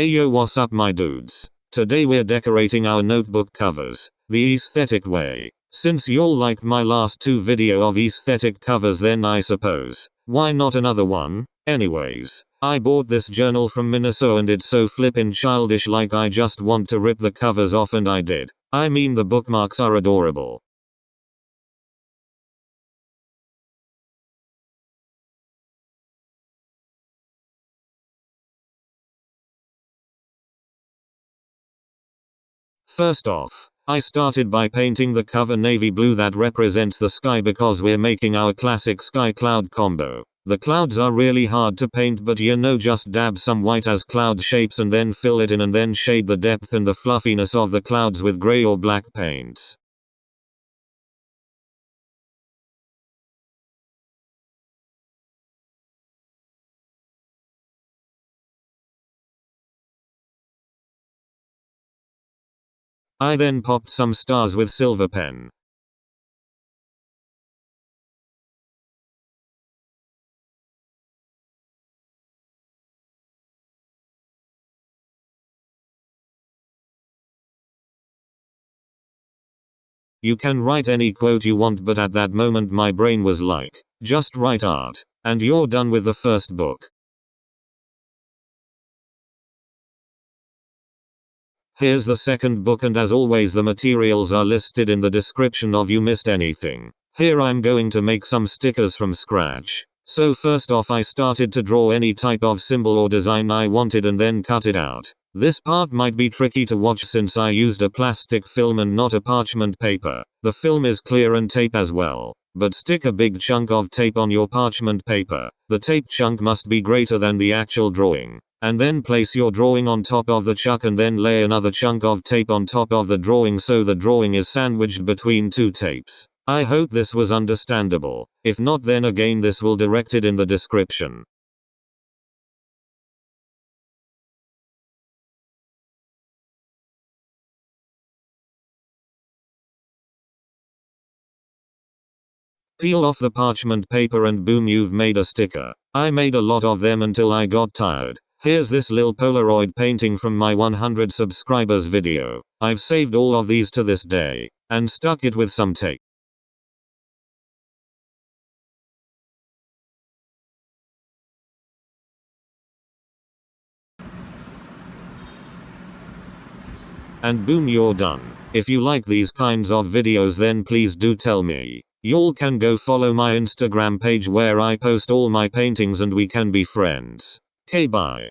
Ayo, what's up my dudes? Today we're decorating our notebook covers, the aesthetic way. Since y'all liked my last 2 video of aesthetic covers, then I suppose, why not another one? Anyways, I bought this journal from Minnesota and it's so flippin' childish, like I just want to rip the covers off, and I did. I mean, the bookmarks are adorable. First off, I started by painting the cover navy blue that represents the sky because we're making our classic sky cloud combo. The clouds are really hard to paint, but just dab some white as cloud shapes and then fill it in and then shade the depth and the fluffiness of the clouds with gray or black paints. I then popped some stars with silver pen. You can write any quote you want, but at that moment my brain was like, just write art, and you're done with the first book. Here's the second book, and as always the materials are listed in the description if you missed anything. Here I'm going to make some stickers from scratch. So first off, I started to draw any type of symbol or design I wanted and then cut it out. This part might be tricky to watch since I used a plastic film and not a parchment paper. The film is clear and tape as well. But stick a big chunk of tape on your parchment paper. The tape chunk must be greater than the actual drawing. And then place your drawing on top of the chunk and then lay another chunk of tape on top of the drawing so the drawing is sandwiched between 2 tapes. I hope this was understandable. If not, then again this will directed in the description. Peel off the parchment paper and boom, you've made a sticker. I made a lot of them until I got tired. Here's this lil Polaroid painting from my 100 subscribers video. I've saved all of these to this day, and stuck it with some tape. And boom, you're done. If you like these kinds of videos, then please do tell me. Y'all can go follow my Instagram page where I post all my paintings and we can be friends. Okay, bye.